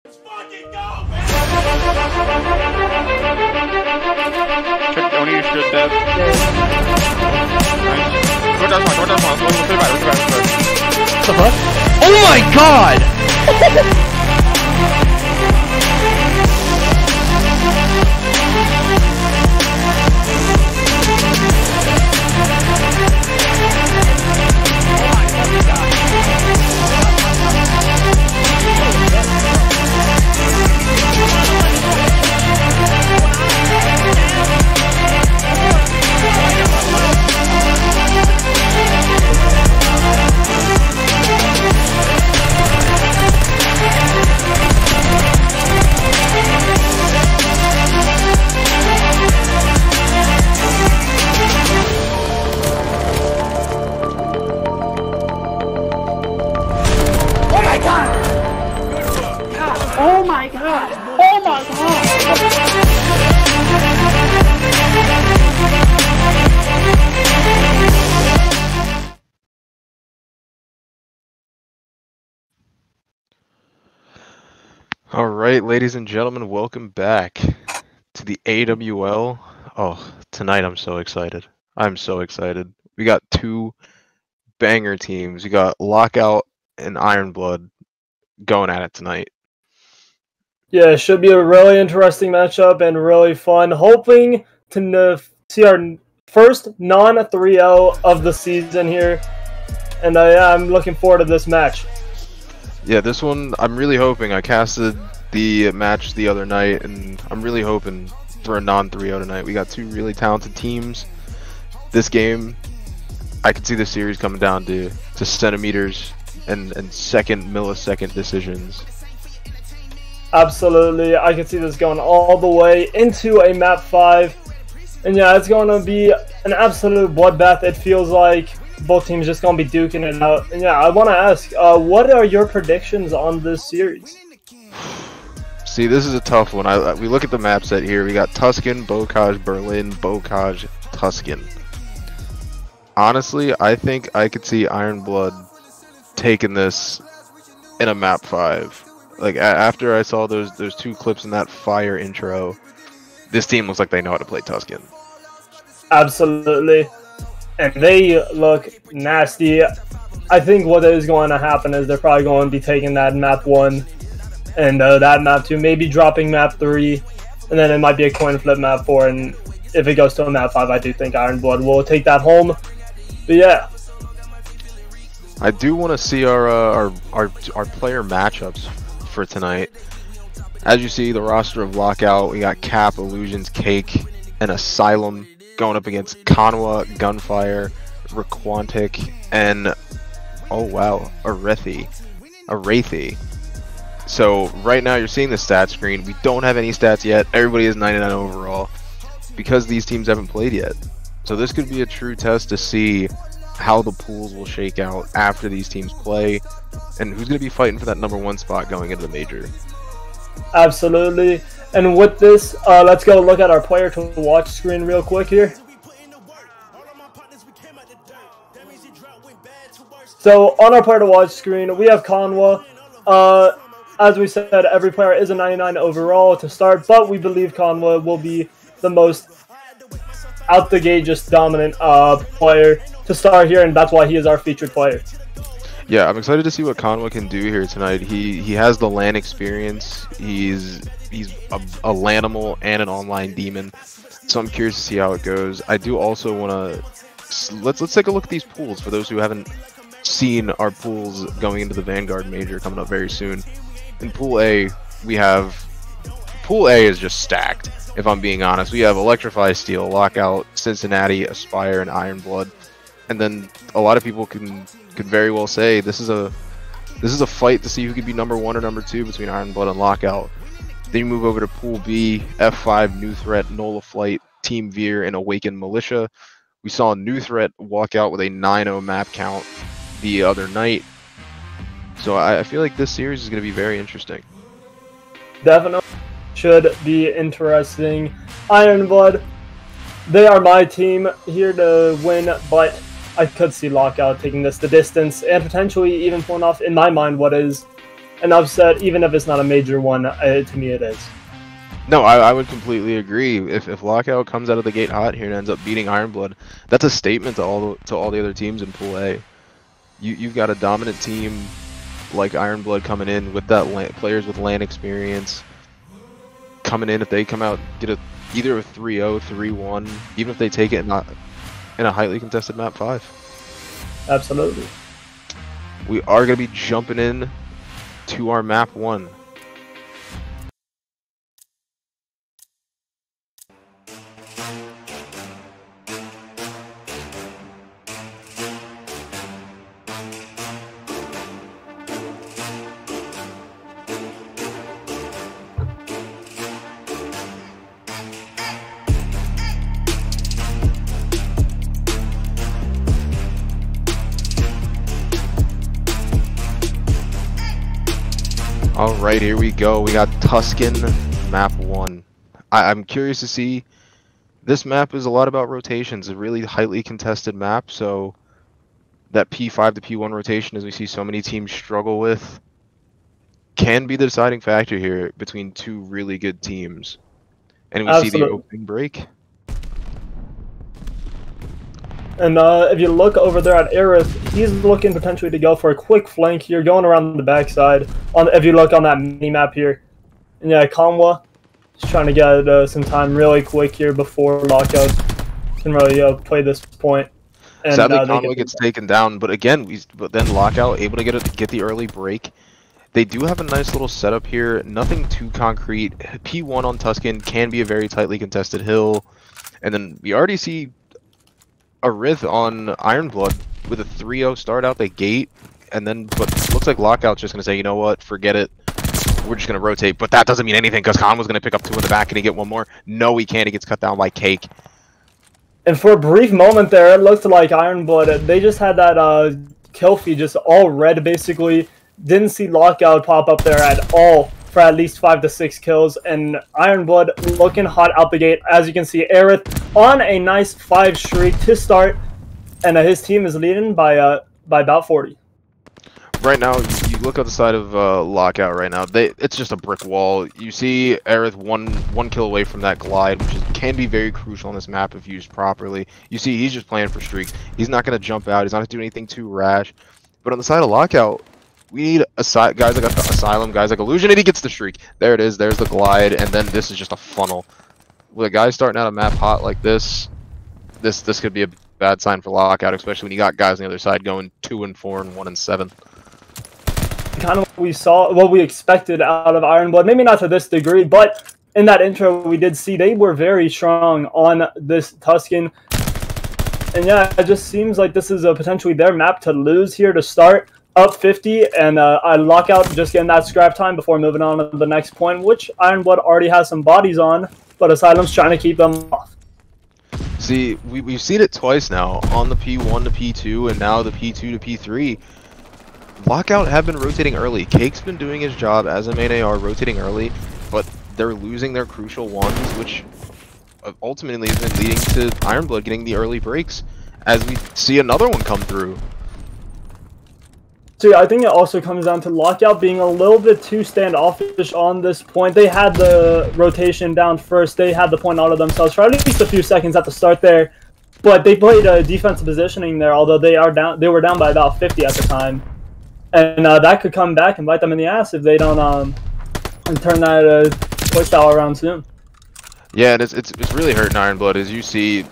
Fucking go, man! Only you should have. Nice. North one. Let's The fuck? Oh my god! Oh my god! Oh my god! All right, ladies and gentlemen, welcome back to the AWL. Oh, tonight I'm so excited. I'm so excited. We got two banger teams. We got Lockout and Ironblood going at it tonight. Yeah, it should be a really interesting matchup and really fun. Hoping to see our first non-3-0 of the season here. And yeah, I'm looking forward to this match. Yeah, this one, I'm really hoping. I casted the match the other night, and I'm really hoping for a non-3-0 tonight. We got two really talented teams. This game, I could see the series coming down to centimeters and second millisecond decisions. Absolutely, I can see this going all the way into a map 5. And yeah, it's going to be an absolute bloodbath. It feels like both teams just going to be duking it out. And yeah, I want to ask, what are your predictions on this series? See, this is a tough one. We look at the map set here. We got Tuscan, Bocage, Berlin, Bocage, Tuscan. Honestly, I think I could see Ironblood taking this in a map 5. Like, after I saw those two clips in that fire intro, this team looks like they know how to play Tuscan. Absolutely. And they look nasty. I think what is going to happen is they're probably going to be taking that map 1 and that map 2, maybe dropping map 3, and then it might be a coin flip map 4, and if it goes to a map 5, I do think Ironblood will take that home. But yeah. I do want to see our player matchups for tonight. As you see, the roster of Lockout, we got Cap, Illusions, Cake, and Asylum going up against Conwa, Gunfire, Requantic, and oh wow, Arethi. So right now you're seeing the stat screen. We don't have any stats yet. Everybody is 99 overall because these teams haven't played yet. So this could be a true test to see how the pools will shake out after these teams play and who's going to be fighting for that #1 spot going into the major. Absolutely. And with this, let's go look at our player to watch screen real quick here. So on our player to watch screen, we have Conwa. As we said, every player is a 99 overall to start, but we believe Conwa will be the most out the gate, just dominant player to start here, and that's why he is our featured player. Yeah, I'm excited to see what Conwa can do here tonight. He has the LAN experience. He's a Lanimal and an online demon, so I'm curious to see how it goes. I do also want to let's take a look at these pools for those who haven't seen our pools going into the Vanguard Major coming up very soon. In Pool A, Pool A is just stacked. If I'm being honest, we have Electrify, Steel, Lockout, Cincinnati, Aspire, and Ironblood, and then a lot of people could very well say this is a fight to see who could be #1 or #2 between Ironblood and Lockout. Then you move over to Pool B, F5, New Threat, Nola Flight, Team Veer, and Awakened Militia. We saw New Threat walk out with a 9-0 map count the other night. So I feel like this series is going to be very interesting. Definitely should be interesting. Ironblood, they are my team here to win, but I could see Lockout taking this the distance and potentially even pulling off, in my mind, what is an upset, even if it's not a major one. To me, it is. No, I would completely agree. If Lockout comes out of the gate hot here and ends up beating Ironblood, that's a statement to all the other teams in Pool A. You've got a dominant team like Ironblood coming in with that players with LAN experience coming in. If they come out get either a 3-0, 3-1, even if they take it in a highly contested map 5. Absolutely. We are going to be jumping in to our map 1. Alright, here we go. We got Tuscan map 1. I'm curious to see. This map is a lot about rotations, a really highly contested map, so that P5 to P1 rotation, as we see so many teams struggle with, can be the deciding factor here between two really good teams. And we see the opening break. And if you look over there at Aerith, he's looking potentially to go for a quick flank here, going around the backside. If you look on that mini-map here. And yeah, Kamwa is trying to get some time really quick here before Lockout can really play this point. And, sadly, Kamwa gets taken down, but again, but then Lockout able to get the early break. They do have a nice little setup here, nothing too concrete. P1 on Tuscan can be a very tightly contested hill. And then we already see a Rith on Ironblood with a 3-0 start out the gate, and then but looks like Lockout's just gonna say, you know what, forget it, we're just gonna rotate. But that doesn't mean anything because Khan was gonna pick up 2 in the back and he get 1 more. No, he can't. He gets cut down by Cake. And for a brief moment there, it looked like Ironblood, they just had that kill feed just all red basically. Didn't see Lockout pop up there at all for at least 5 to 6 kills, and Ironblood looking hot out the gate. As you can see, Aerith on a nice 5 streak to start, and his team is leading by about 40. Right now, you look at the side of Lockout right now. It's just a brick wall. You see Aerith one kill away from that glide, which can be very crucial on this map if used properly. You see, he's just playing for streaks. He's not going to jump out. He's not going to do anything too rash. But on the side of Lockout, we need guys like Asylum, guys like Illusion, and he gets the streak. There it is. There's the glide, and then this is just a funnel. With a guy starting out a map hot like this could be a bad sign for Lockout, especially when you got guys on the other side going 2 and 4 and 1 and 7. Kind of what we expected out of Ironblood, maybe not to this degree, but in that intro we did see they were very strong on this Tuscan. And yeah, it just seems like this is potentially their map to lose here to start. Up 50, and Lockout just getting that scrap time before moving on to the next point, which Ironblood already has some bodies on, but Asylum's trying to keep them off. See, we've seen it twice now, on the P1 to P2, and now the P2 to P3. Lockout have been rotating early. Cake's been doing his job as a main AR, rotating early, but they're losing their crucial ones, which ultimately has been leading to Ironblood getting the early breaks, as we see another one come through. So yeah, I think it also comes down to Lockout being a little bit too standoffish on this point. They had the rotation down first. They had the point out of themselves for at least a few seconds at the start there. But they played a defensive positioning there, although they were down by about 50 at the time. And that could come back and bite them in the ass if they don't turn that play style around soon. Yeah, and it's really hurting Ironblood, as you see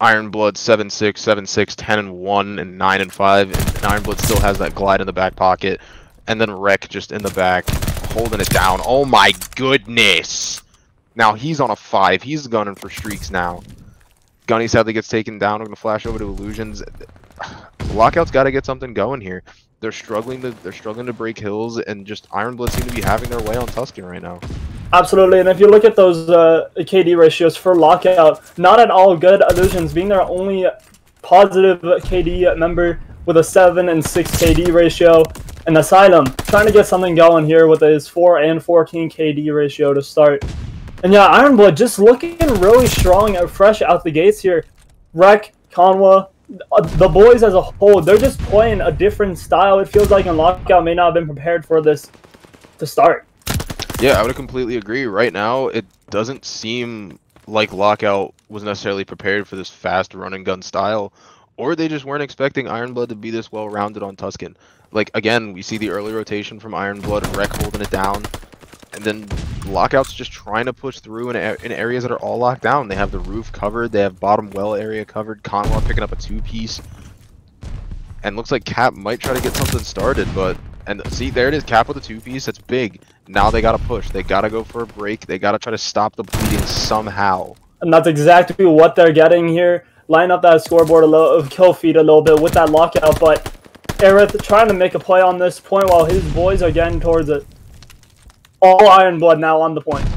Ironblood 7-6, 7-6, 10-1, and 9-5, and Ironblood still has that glide in the back pocket, and then Wreck just in the back, holding it down. Oh my goodness! Now he's on a 5. He's gunning for streaks now. Gunny sadly gets taken down. We're gonna flash over to Illusions. Lockout's got to get something going here. They're struggling to break hills, and just Ironblood seem to be having their way on Tuscan right now. Absolutely, and if you look at those KD ratios for Lockout, not at all good. Illusions being their only positive KD member with a 7 and 6 KD ratio, and Asylum trying to get something going here with his 4 and 14 KD ratio to start. And yeah, Ironblood just looking really strong and fresh out the gates here. Wreck, Conwa, the boys as a whole, they're just playing a different style. It feels like, and Lockout may not have been prepared for this to start. Yeah, I would completely agree. Right now, it doesn't seem like Lockout was necessarily prepared for this fast run and gun style, or they just weren't expecting Ironblood to be this well-rounded on Tuscan. Like, again, we see the early rotation from Ironblood and Rec holding it down, and then Lockout's just trying to push through in areas that are all locked down. They have the roof covered, they have bottom well area covered, Conwa picking up a 2-piece, and looks like Cap might try to get something started, but... And see, there it is, Cap with a 2-piece, that's big. Now they gotta push, they gotta go for a break, they gotta try to stop the bleeding somehow. And that's exactly what they're getting here. Line up that scoreboard a little, kill feed a little bit with that lockout, but Aerith trying to make a play on this point while his boys are getting towards it. All Ironblood now on the point.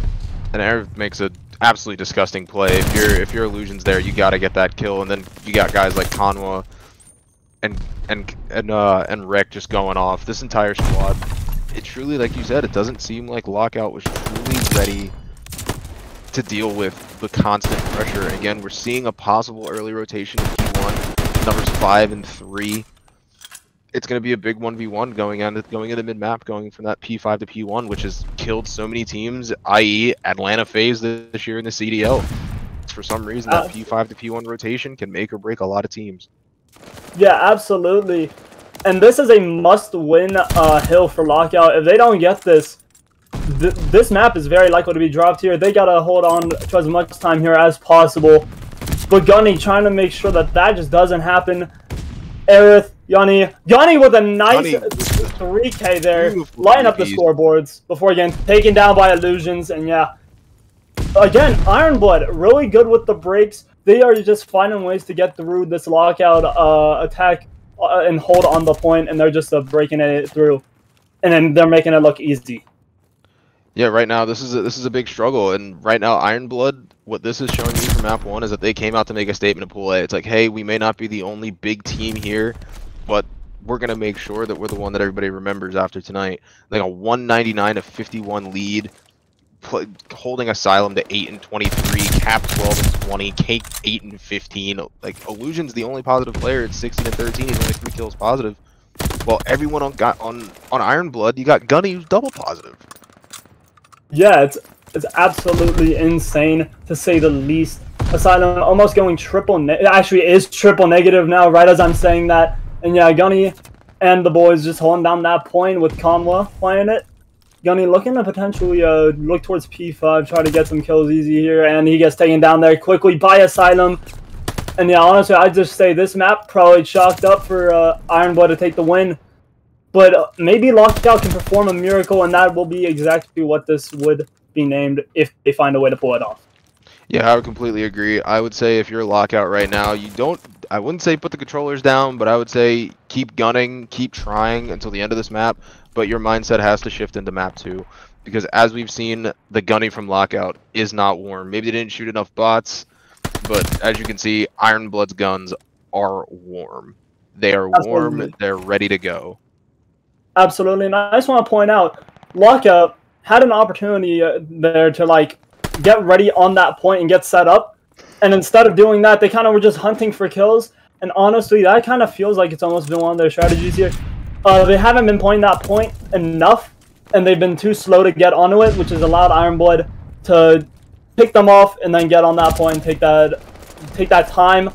And Aerith makes a absolutely disgusting play. If your illusion's there, you gotta get that kill, and then you got guys like Conwa and Rec just going off. This entire squad, it truly, like you said, it doesn't seem like Lockout was truly ready to deal with the constant pressure. Again, we're seeing a possible early rotation in P1, numbers 5 and 3. It's going to be a big 1v1 going into mid-map, going from that P5 to P1, which has killed so many teams, i.e. Atlanta FaZe this year in the CDL. For some reason, that P5 to P1 rotation can make or break a lot of teams. Yeah, absolutely. And this is a must-win hill for Lockout. If they don't get this, this map is very likely to be dropped here. They gotta hold on to as much time here as possible. But Gunny trying to make sure that that just doesn't happen. Aerith, Gunny with a nice 3K there. Line up the scoreboards before getting taken down by illusions. And yeah, again, Ironblood really good with the breaks. They are just finding ways to get through this lockout attack and hold on the point, and they're just breaking it through, and then they're making it look easy. Yeah, right now this is a big struggle, and right now Ironblood, what this is showing me from map 1 is that they came out to make a statement in Pool A. It's like, hey, we may not be the only big team here, but we're gonna make sure that we're the one that everybody remembers after tonight. Like a 199 to 51 lead. Holding Asylum to 8 and 23, Cap 12 and 20, Cake 8 and 15. Like Illusion's the only positive player at 16 and 13. He's only 3 kills positive. Well, everyone on Ironblood, you got Gunny who's double positive. Yeah, it's absolutely insane to say the least. Asylum almost going actually is triple negative now, right as I'm saying that. And yeah, Gunny and the boys just holding down that point with Conwa playing it. Gunny looking to potentially look towards P5, try to get some kills easy here, and he gets taken down there quickly by Asylum. And yeah, honestly, I'd just say this map probably chalked up for Ironblood to take the win. But maybe Lockout can perform a miracle, and that will be exactly what this would be named if they find a way to pull it off. Yeah, I would completely agree. I would say if you're Lockout right now, I wouldn't say put the controllers down, but I would say keep gunning, keep trying until the end of this map. But your mindset has to shift into map 2, because as we've seen, the gunning from Lockout is not warm. Maybe they didn't shoot enough bots, but as you can see, Ironblood's guns are warm. They are warm, they're ready to go. Absolutely, and I just want to point out, Lockout had an opportunity there to like get ready on that point and get set up, and instead of doing that, they kind of were just hunting for kills, and honestly, that kind of feels like it's almost been one of their strategies here. They haven't been playing that point enough, and they've been too slow to get onto it, which has allowed Ironblood to pick them off and then get on that point and take that time,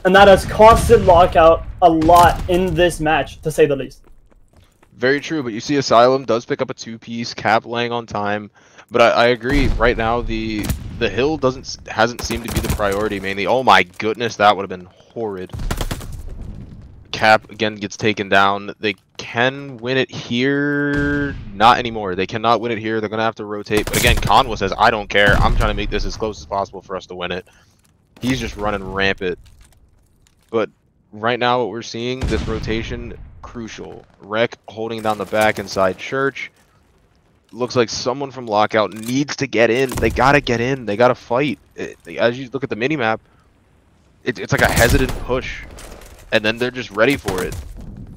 and that has costed Lockout a lot in this match, to say the least. Very true, but you see Asylum does pick up a 2-piece, Cap laying on time, but I agree, right now the hill hasn't seemed to be the priority mainly. Oh my goodness, that would have been horrid. Cap again gets taken down. They can win it here. Not anymore. They cannot win it here. They're going to have to rotate. But again, Conwa says, I don't care. I'm trying to make this as close as possible for us to win it. He's just running rampant. But right now what we're seeing, this rotation, crucial. Rec holding down the back inside Church. Looks like someone from Lockout needs to get in. They got to get in. They got to fight. As you look at the minimap, it's like a hesitant push. And then they're just ready for it.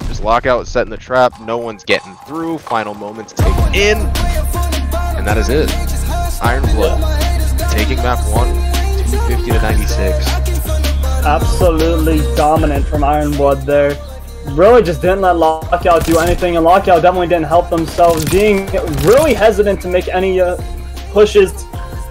Just Lockout setting the trap. No one's getting through. Final moments taken in. And that is it. Ironblood taking map 1, 250 to 96. Absolutely dominant from Ironblood there. really just didn't let Lockout do anything, and Lockout definitely didn't help themselves, being really hesitant to make any pushes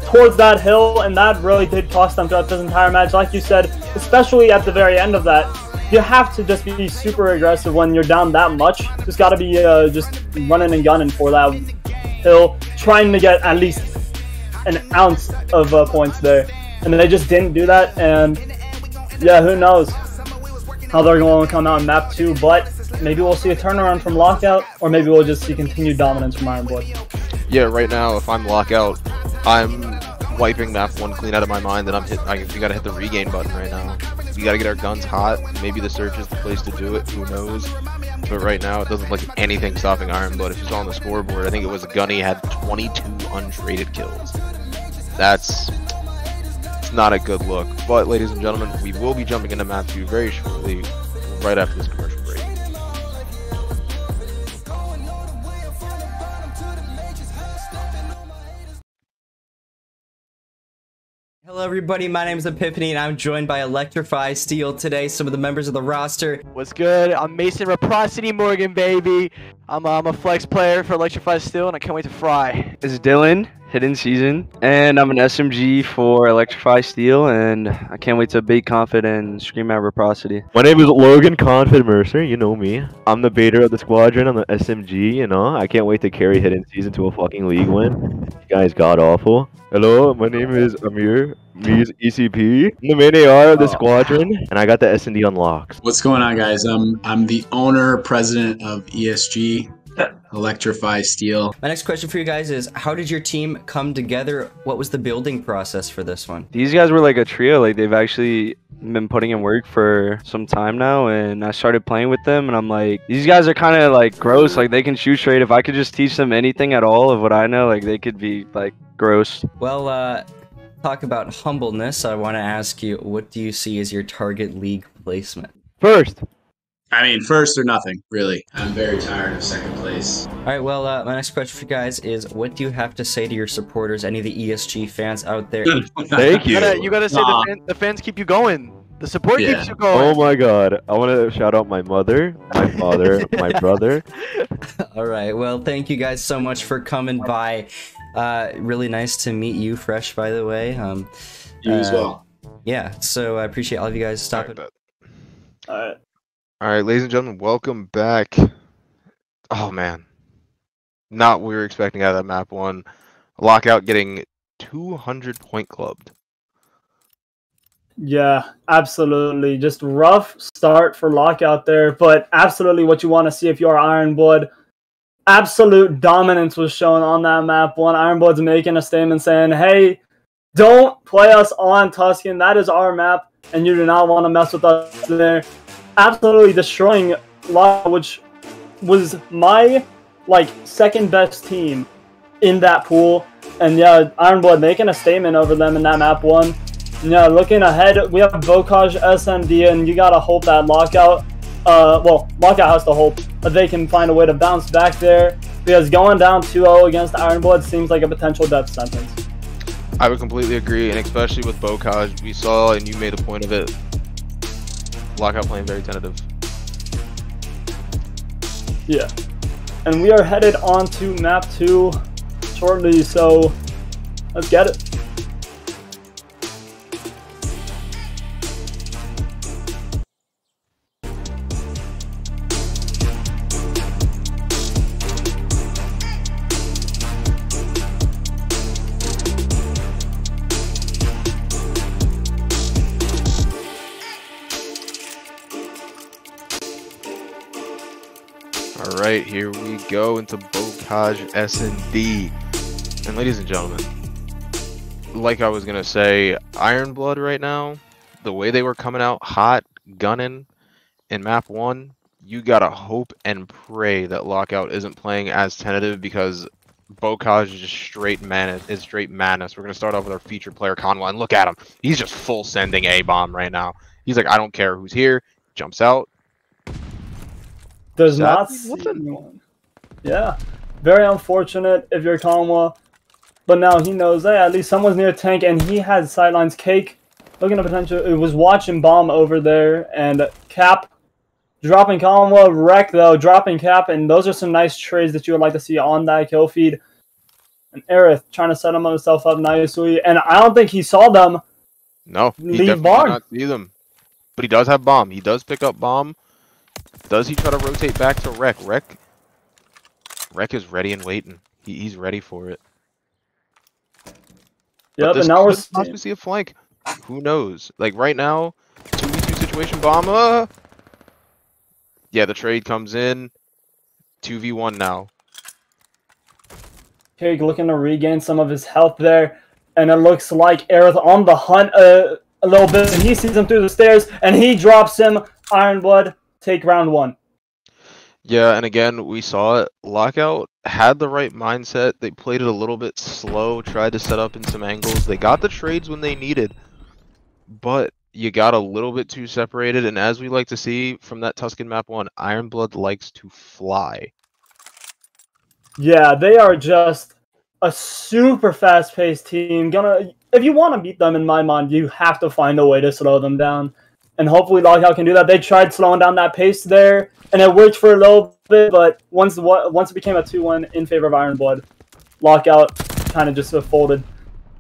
towards that hill, and that really did cost them throughout this entire match. Like you said, especially at the very end of that, you have to just be super aggressive when you're down that much. Just got to be just running and gunning for that hill, trying to get at least an ounce of points there. And they just didn't do that, and yeah, who knows how they're going to come out in map 2, but maybe we'll see a turnaround from Lockout, or maybe we'll just see continued dominance from Ironblood. Yeah, right now, if I'm Lockout, I'm wiping map 1 clean out of my mind, and we gotta hit the regain button right now. We gotta get our guns hot. Maybe the search is the place to do it, who knows. But right now, it doesn't look like anything stopping Ironblood. If you saw on the scoreboard, I think it was Gunny had 22 untraded kills. It's not a good look. But, ladies and gentlemen, we will be jumping into map 2 very shortly, right after this commercial break. Hello everybody, my name is Epiphany and I'm joined by Electrify Steel today, some of the members of the roster. What's good? I'm Mason Reciprocity Morgan, baby. I'm a flex player for Electrify Steel, and I can't wait to fry. This is Dylan, Hidden Season, and I'm an SMG for Electrify Steel, and I can't wait to bait Confid and scream at Reciprocity. My name is Logan Confid Mercer, you know me. I'm the baiter of the squadron, I'm the SMG, you know. I can't wait to carry Hidden Season to a fucking league win. You guys god awful. Hello, my name is Amir. Me's ECP. I'm the main AR of the squadron, and I got the S&D unlocked. What's going on, guys? I'm the owner, president of ESG, Electrify Steel. My next question for you guys is, how did your team come together? What was the building process for this one? These guys were like a trio, like they've actually been putting in work for some time now, and I started playing with them, and I'm like, these guys are kind of like gross, like they can shoot straight. If I could just teach them anything at all of what I know, like they could be like gross. Well, talk about humbleness. I want to ask you, what do you see as your target league placement? First. I mean, first or nothing, really. I'm very tired of second place. All right, well, my next question for you guys is, what do you have to say to your supporters, any of the ESG fans out there? Thank you. You gotta say the fans keep you going. The support keeps you going. Oh my god. I want to shout out my mother, my father, my brother. All right, well, thank you guys so much for coming by. Really nice to meet you, Fresh, by the way. You as well. Yeah, so I appreciate all of you guys stopping. Alright, ladies and gentlemen, welcome back. Oh man. Not what we were expecting out of that map 1. Lockout getting 200 point clubbed. Yeah, absolutely. Just rough start for Lockout there, but absolutely what you want to see if you're Ironblood. Absolute dominance was shown on that map 1. Ironblood's making a statement saying, hey, don't play us on Tuscan. That is our map, and you do not want to mess with us there. Absolutely destroying Lockout, which was my second best team in that pool. And yeah, Ironblood making a statement over them in that map 1. Yeah, looking ahead, we have Bocage, SMD, and you gotta hope that Lockout, Lockout has to hope that they can find a way to bounce back there, because going down 2-0 against Ironblood seems like a potential death sentence. I would completely agree, and especially with Bocage, we saw, and you made a point of it, Lockout playing very tentative. Yeah. And we are headed on to map 2 shortly, so let's get it. Alright, here we go into Bocage S&D. And ladies and gentlemen, like I was going to say, Ironblood right now, the way they were coming out hot, gunning in map 1, you got to hope and pray that Lockout isn't playing as tentative, because Bocage is just straight madness. We're going to start off with our featured player, Conway, and look at him. He's just full sending A-bomb right now. He's like, I don't care who's here. Jumps out. Does not see anyone. Yeah, very unfortunate if you're Conwa, but now he knows, hey, at least someone's near tank, and he had sidelines. Cake looking at potential. It was watching bomb over there, and Cap dropping Conwa, Wreck though, dropping Cap, and those are some nice trades that you would like to see on that kill feed. And Aerith trying to set himself up nicely, and I don't think he saw them. No, he Leave definitely Barn. did not see them. But he does have bomb. He does pick up bomb. Does he try to rotate back to Wreck? Wreck is ready and waiting. He's ready for it. Yep, and now we're possibly see a flank. Who knows? Like right now, 2v2 situation bomb. Yeah, the trade comes in. 2v1 now. Cake looking to regain some of his health there, and it looks like Aerith on the hunt a little bit. And he sees him through the stairs, and he drops him. Ironblood take round 1. Yeah, and again, we saw it. Lockout had the right mindset. They played it a little bit slow, tried to set up in some angles. They got the trades when they needed, but you got a little bit too separated. And as we like to see from that Tuscan map 1, Ironblood likes to fly. Yeah, they are just a super fast-paced team. If you want to beat them, in my mind, you have to find a way to slow them down. And hopefully Lockout can do that. They tried slowing down that pace there, and it worked for a little bit, but once it became a 2-1 in favor of Ironblood, Lockout kind of just folded.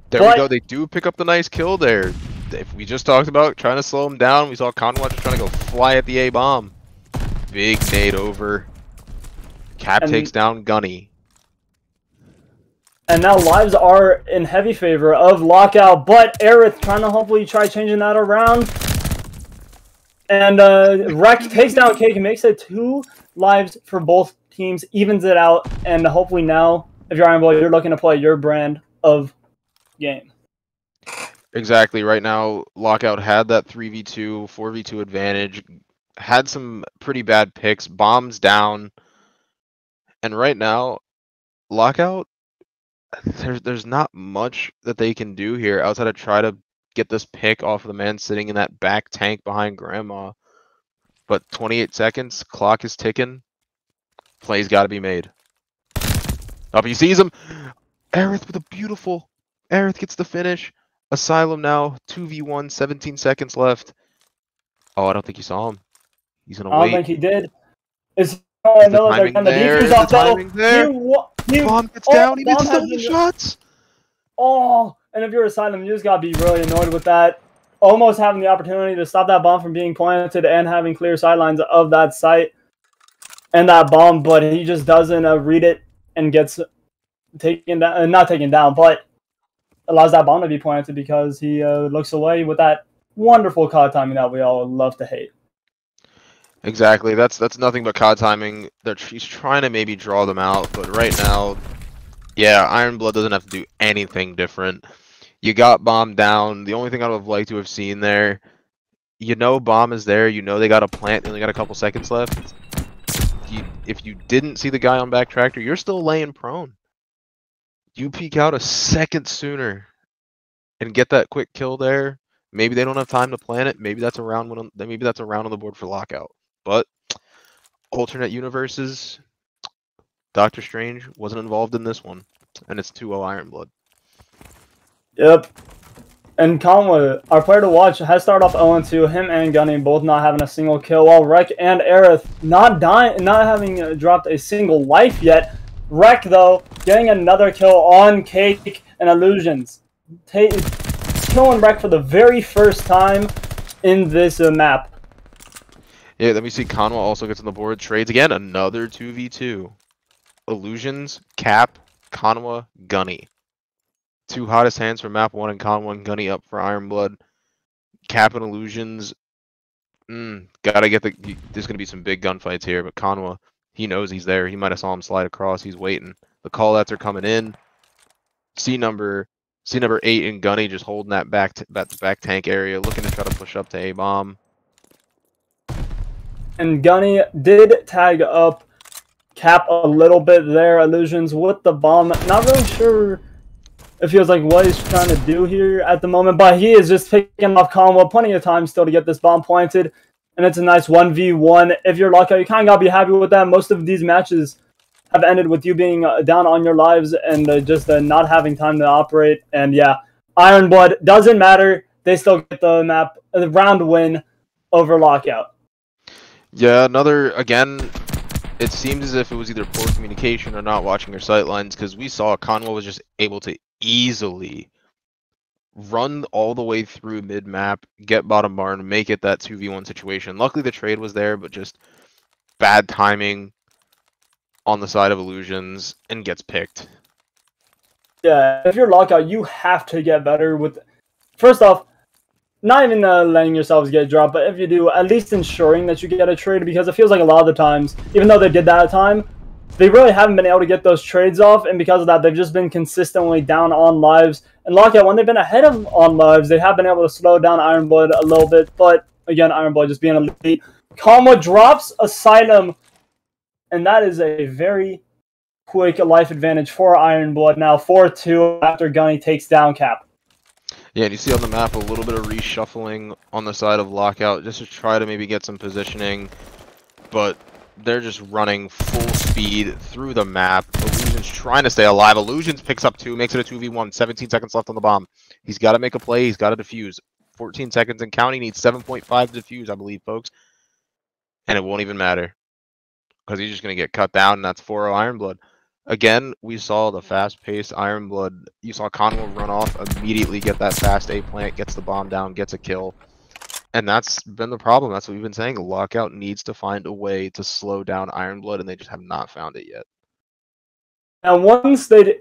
There we go. They do pick up the nice kill there. If we just talked about trying to slow them down, we saw Conwa just trying to go fly at the A-bomb. Big nade over. Cap takes down Gunny. And now lives are in heavy favor of Lockout, but Aerith trying to hopefully try changing that around. And Wreck takes down Cake and makes it 2 lives for both teams, evens it out, and hopefully now, if you're Ironblood, you're looking to play your brand of game. Exactly. Right now, Lockout had that 3v2, 4v2 advantage, had some pretty bad picks, bombs down, and right now, Lockout, there's not much that they can do here outside of try to get this pick off of the man sitting in that back tank behind Grandma. But 28 seconds, clock is ticking. Play's got to be made. Up, he sees him. Aerith with a beautiful. Aerith gets the finish. Asylum now, 2v1, 17 seconds left. Oh, I don't think he saw him. He's gonna wait. I don't think he did. The timing there. Bomb gets down. He misses all the shots. Oh, and if you're Asylum, you just gotta be really annoyed with that. Almost having the opportunity to stop that bomb from being planted and having clear sidelines of that site and that bomb, but he just doesn't read it and gets taken down. Not taken down, but allows that bomb to be planted because he looks away with that wonderful COD timing that we all love to hate. Exactly. That's nothing but COD timing. He's trying to maybe draw them out, but right now, yeah, Ironblood doesn't have to do anything different. You got bomb down. The only thing I would have liked to have seen there, you know bomb is there. You know they got a plant. They only got a couple seconds left. If you didn't see the guy on back tractor, you're still laying prone. You peek out a second sooner and get that quick kill there. Maybe they don't have time to plan it. Maybe that's a round on the board for Lockout. But alternate universes, Doctor Strange wasn't involved in this one, and it's 2-0 Ironblood. Yep. And Conway, our player to watch, has started off 0-2. Him and Gunny both not having a single kill, while Wreck and Aerith not having dropped a single life yet. Wreck, though, getting another kill on Cake and Illusions. Killing Wreck for the very first time in this map. Yeah, let me see. Conwa also gets on the board. Trades again. Another 2v2. Illusions, Cap, Conwa, Gunny. 2 hottest hands for map 1 and Conwa and Gunny up for Ironblood. Cap and Illusions. Gotta get there's going to be some big gunfights here, but Conwa, he knows he's there. He might have saw him slide across. He's waiting. The call-outs are coming in. C number 8 and Gunny just holding that back tank area, looking to try to push up to A-bomb. And Gunny did tag up Cap a little bit there. Illusions with the bomb. Not really sure it feels like what he's trying to do here at the moment, but he is just picking off Conwa. Plenty of time still to get this bomb planted, and it's a nice 1v1. If you're Lockout, you kind of got to be happy with that. Most of these matches have ended with you being down on your lives and just not having time to operate. And yeah, Ironblood, doesn't matter. They still get the round win over Lockout. Yeah, another, again, it seems as if it was either poor communication or not watching your sight lines, because we saw Conwell was just able to easily run all the way through mid-map, get bottom barn, make it that 2v1 situation. Luckily the trade was there, but just bad timing on the side of Illusions, and gets picked. Yeah, if you're lockout, you have to get better with. First off, not even letting yourselves get dropped, but if you do, at least ensuring that you get a trade, because it feels like a lot of the times, even though they did that at time, they really haven't been able to get those trades off, and because of that, they've just been consistently down on lives. And lockout, when they've been ahead of on lives, they have been able to slow down Ironblood a little bit, but again, Ironblood just being elite. Kalma drops Asylum, and that is a very quick life advantage for Ironblood. Now 4-2 after Gunny takes down Cap. Yeah, and you see on the map a little bit of reshuffling on the side of Lockout just to try to maybe get some positioning, but they're just running full speed through the map. Illusions trying to stay alive. Illusions picks up 2, makes it a 2v1. 17 seconds left on the bomb. He's got to make a play. He's got to defuse. 14 seconds and counting. Needs 7.5 to defuse, I believe, folks. And it won't even matter because he's just going to get cut down, and that's 4-0 Ironblood. Again, we saw the fast-paced Ironblood. You saw Conwell run off, immediately get that fast A plant, gets the bomb down, gets a kill. And that's been the problem. That's what we've been saying. Lockout needs to find a way to slow down Ironblood, and they just have not found it yet. And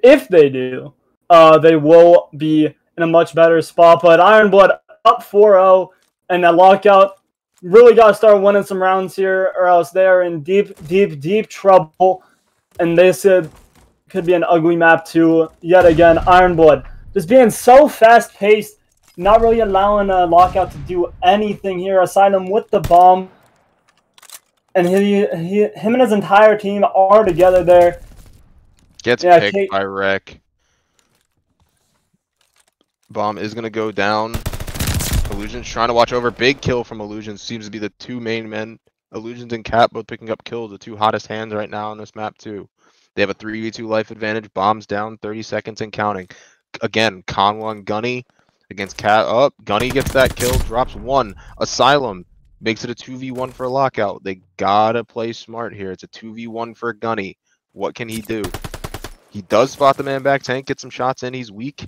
if they do, they will be in a much better spot. But Ironblood up 4-0, and that Lockout really got to start winning some rounds here, or else they're in deep trouble. And this could be an ugly map too. Yet again, Ironblood just being so fast-paced, not really allowing Lockout to do anything here. Asylum with the bomb, and him and his entire team are together there. Gets picked by Wreck. Bomb is going to go down. Illusions trying to watch over. Big kill from Illusions. Seems to be the two main men. Illusions and Cap both picking up kills. The two hottest hands right now on this map too. They have a 3v2 life advantage. Bombs down, 30 seconds and counting. Again, Conwell and Gunny against Cat up. Gunny gets that kill, drops 1. Asylum makes it a 2v1 for Lockout. They gotta play smart here. It's a 2v1 for Gunny. What can he do? He does spot the man back tank, get some shots in. He's weak.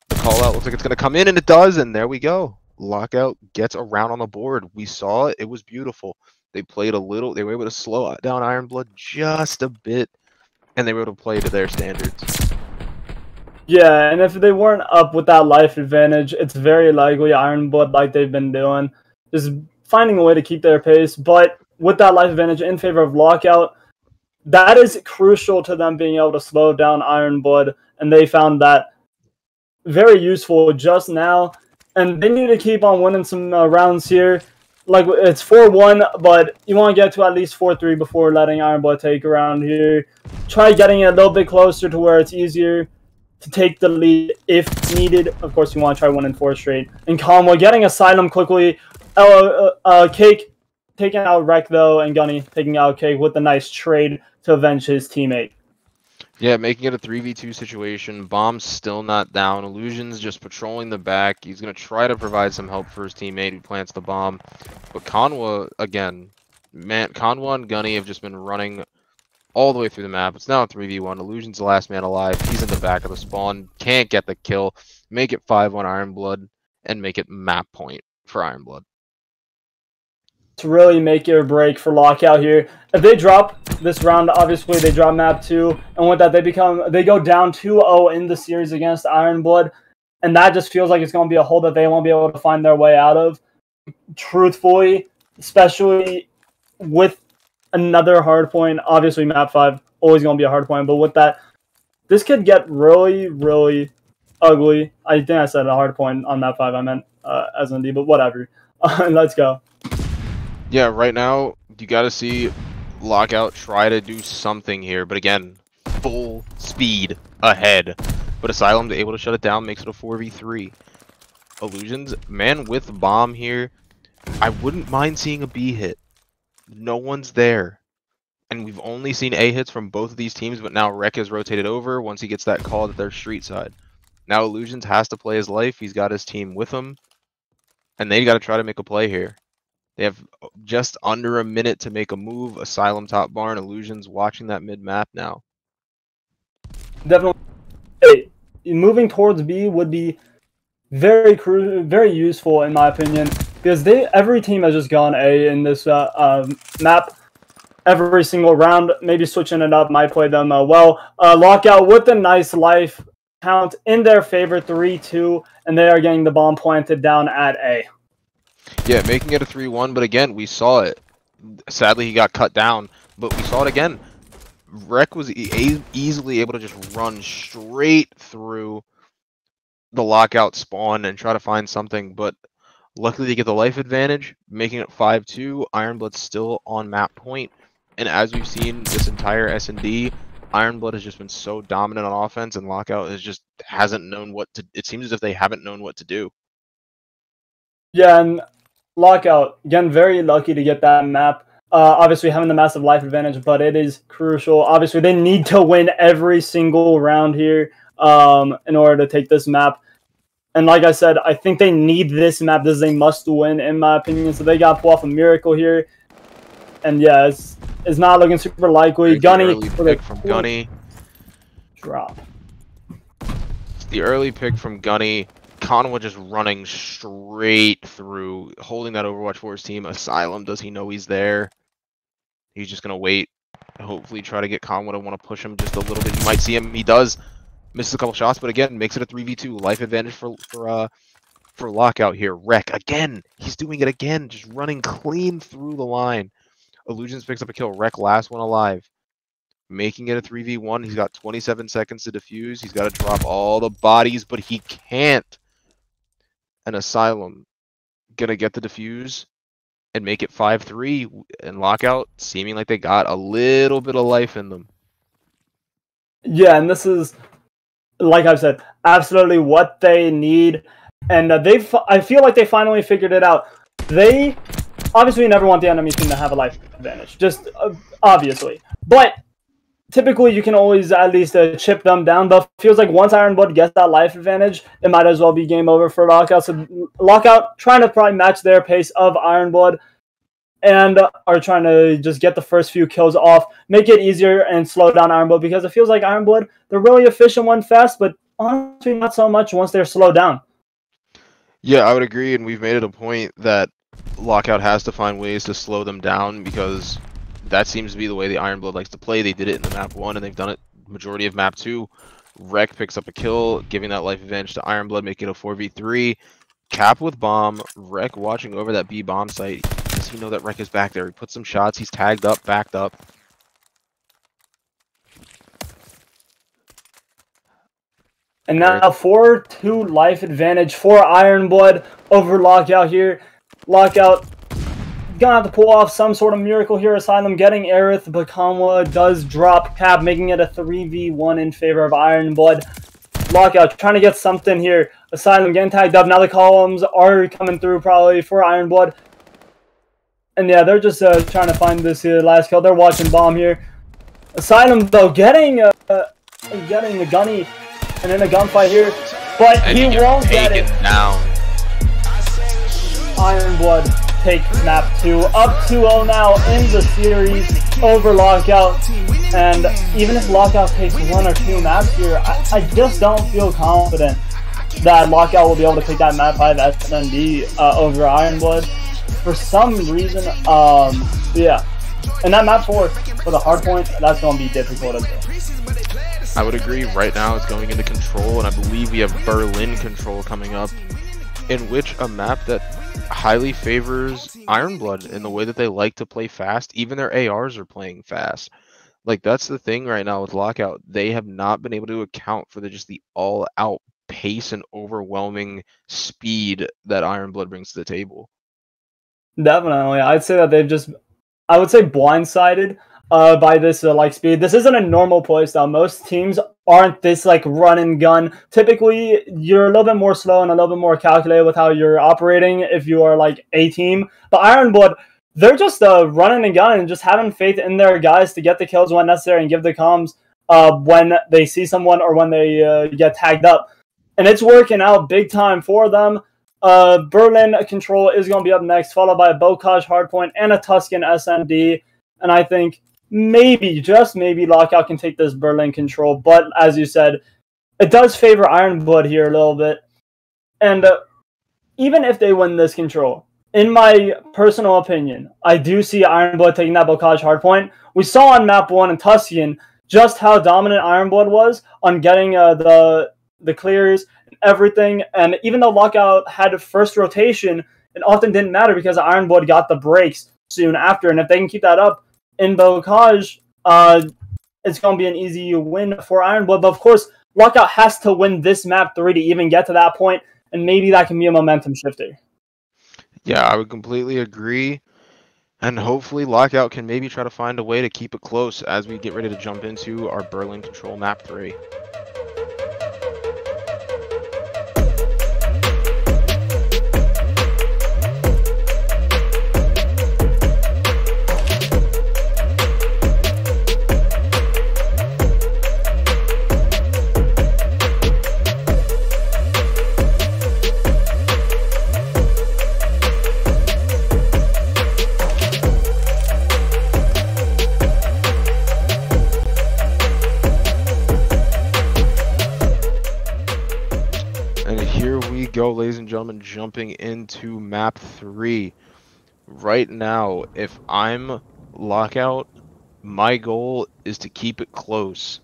The call out looks like it's gonna come in, and it does, and there we go. Lockout gets around on the board. We saw it. It was beautiful. They played a little. They were able to slow down Ironblood just a bit, and they were able to play to their standards. Yeah, and if they weren't up with that life advantage, it's very likely Ironblood, like they've been doing, is finding a way to keep their pace. But with that life advantage in favor of Lockout, that is crucial to them being able to slow down Ironblood, and they found that very useful just now. And they need to keep on winning some rounds here. Like, it's 4-1, but you want to get to at least 4-3 before letting Ironblood take a round here. Try getting it a little bit closer to where it's easier to take the lead if needed. Of course, you want to try winning 4 straight. And Conwell getting Asylum quickly. Cake taking out Wreck, though, and Gunny taking out Cake with a nice trade to avenge his teammate. Yeah, making it a 3v2 situation. Bomb's still not down. Illusion's just patrolling the back. He's going to try to provide some help for his teammate who plants the bomb. But Conwell, again, man, Conwell and Gunny have just been running all the way through the map. It's now a 3v1. Illusion's the last man alive. He's in the back of the spawn. Can't get the kill. Make it 5-1 Ironblood and make it map point for Ironblood. To really make it or break for Lockout here. If they drop this round, obviously they drop map 2, and with that they go down 2-0 in the series against Ironblood, and that just feels like it's going to be a hole that they won't be able to find their way out of. Truthfully, especially with another hard point, obviously map 5 always going to be a hard point, but with that, this could get really, really ugly. I think I said a hard point on map 5. I meant SND, but whatever. Let's go. Yeah, right now, you got to see Lockout try to do something here. But again, full speed ahead. But Asylum's able to shut it down, makes it a 4v3. Illusions, man with bomb here. I wouldn't mind seeing a B hit. No one's there. And we've only seen A hits from both of these teams, but now Wreck is rotated over once he gets that call that they're street side. Now Illusions has to play his life. He's got his team with him. And they got to try to make a play here. They have just under a minute to make a move. Asylum top barn, Illusions watching that mid map now. Definitely. Hey, moving towards B would be very useful in my opinion, because every team has just gone A in this map. Every single round, maybe switching it up might play them well. Lockout with a nice life count in their favor, 3-2, and they are getting the bomb planted down at A. Yeah, making it a 3-1, but again, we saw it. Sadly, he got cut down, but we saw it again. Rek was easily able to just run straight through the lockout spawn and try to find something, but luckily they get the life advantage, making it 5-2. Ironblood's still on map point, and as we've seen this entire S&D, Ironblood has just been so dominant on offense, and Lockout hasn't known what to. It seems as if they haven't known what to do. Yeah, and Lockout, again, very lucky to get that map. Obviously having the massive life advantage, but it is crucial. Obviously, they need to win every single round here in order to take this map. And like I said, I think they need this map. This is a must-win, in my opinion. So they got to pull off a miracle here. And yeah, it's not looking super likely. Gunny for the from Gunny. Drop. It's the early pick from Gunny. Conwa just running straight through, holding that Overwatch for his team. Asylum, does he know he's there? He's just going to wait. Hopefully try to get Conwa to want to push him just a little bit. You might see him. He does. Misses a couple shots, but again, makes it a 3v2. Life advantage for Lockout here. Rek, again. He's doing it again. Just running clean through the line. Illusions picks up a kill. Rek, last one alive. Making it a 3v1. He's got 27 seconds to defuse. He's got to drop all the bodies, but he can't. An Asylum gonna get the defuse and make it 5-3, and Lockout seeming like they got a little bit of life in them. Yeah, and this is, like I've said, absolutely what they need. And I feel like they finally figured it out. They obviously never want the enemy team to have a life advantage, just obviously. But typically, you can always at least chip them down. But it feels like once Ironblood gets that life advantage, it might as well be game over for Lockout. So Lockout trying to probably match their pace of Ironblood, and are trying to just get the first few kills off, make it easier and slow down Ironblood, because it feels like Ironblood, they're really efficient when fast, but honestly not so much once they're slowed down. Yeah, I would agree, and we've made it a point that Lockout has to find ways to slow them down, because that seems to be the way the Ironblood likes to play. They did it in the map 1, and they've done it majority of map 2. Rek picks up a kill, giving that life advantage to Ironblood, making it a 4v3. Cap with bomb. Rek watching over that B bomb site. Does he know that Rek is back there? He puts some shots. He's tagged up, backed up. And now 4-2 life advantage for Ironblood over Lockout here. Lockout gonna have to pull off some sort of miracle here. Asylum getting Aerith, but Conwa does drop Cap, making it a 3v1 in favor of Ironblood. Lockout trying to get something here. Asylum getting tagged up. Now the columns are coming through probably for Ironblood. And yeah, they're just trying to find this last kill. They're watching bomb here. Asylum though getting the Gunny and in a gunfight here, but and he won't get it. Down. Ironblood take map 2, up 2-0 now in the series over Lockout. And even if Lockout takes 1 or 2 maps here, I just don't feel confident that Lockout will be able to take that map 5 SND over Ironblood. For some reason, yeah. And that map 4 for the hard point, that's going to be difficult as well. I would agree. Right now it's going into control, and I believe we have Berlin control coming up, in which a map that highly favors Ironblood in the way that they like to play fast. Even their ARs are playing fast. Like, that's the thing right now with Lockout. They have not been able to account for just the all-out pace and overwhelming speed that Ironblood brings to the table. Definitely. I'd say that they've just, I would say, blindsided by this like speed. This isn't a normal playstyle. Most teams aren't this like run and gun. Typically, you're a little bit more slow and a little bit more calculated with how you're operating if you are like a team. But Ironblood, they're just running and gunning and just having faith in their guys to get the kills when necessary and give the comms when they see someone or when they get tagged up. And it's working out big time for them. Berlin Control is going to be up next, followed by a Bocage Hardpoint and a Tuscan SMD. And I think maybe, just maybe, Lockout can take this Berlin Control. But as you said, it does favor Ironblood here a little bit. And even if they win this Control, in my personal opinion, I do see Ironblood taking that Bocage Hardpoint. We saw on map 1 in Tuscan just how dominant Ironblood was on getting the clears and everything. And even though Lockout had first rotation, it often didn't matter because Ironblood got the breaks soon after. And if they can keep that up in Bocage, it's going to be an easy win for Ironblood. But of course, Lockout has to win this map 3 to even get to that point, and maybe that can be a momentum shifter. Yeah, I would completely agree. And hopefully Lockout can maybe try to find a way to keep it close as we get ready to jump into our Berlin Control map 3. Go, ladies and gentlemen, jumping into map 3 right now. If I'm Lockout, my goal is to keep it close.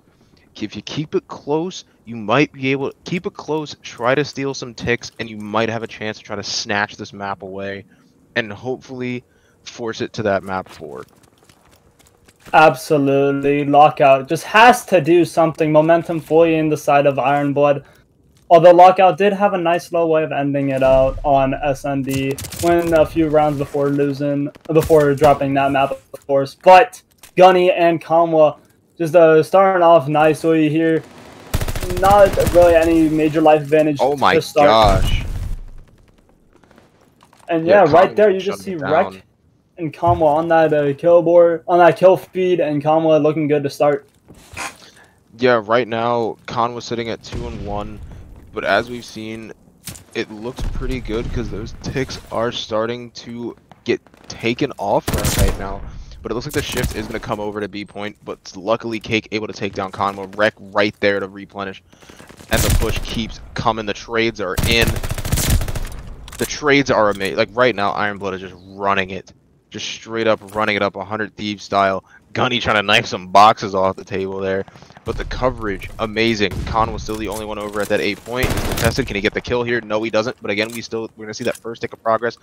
If you keep it close, you might be able to keep it close, try to steal some ticks, and you might have a chance to try to snatch this map away and hopefully force it to that map 4. Absolutely. Lockout just has to do something. Momentum fully in the side of Ironblood. Although Lockout did have a nice slow way of ending it out on SND, winning a few rounds before dropping that map, of course. But Gunny and Kamwa just starting off nicely here. Not really any major life advantage. Oh my to start. gosh. And yeah, right there you just see Rek and Kamwa on that kill board, on that kill feed, and Kamwa looking good to start. Yeah, right now Khan was sitting at 2-1. But as we've seen, it looks pretty good because those ticks are starting to get taken off right now. But it looks like the shift is going to come over to B point. But luckily, Cake able to take down Convo. Wreck right there to replenish. And the push keeps coming. The trades are in. The trades are amazing. Like right now, Ironblood is just running it. Just straight up running it up 100 Thieves style. Gunny trying to knife some boxes off the table there. But the coverage, amazing. Khan was still the only one over at that 8 point. He's contested. Can he get the kill here? No, he doesn't. But again, we're going to see that first tick of progress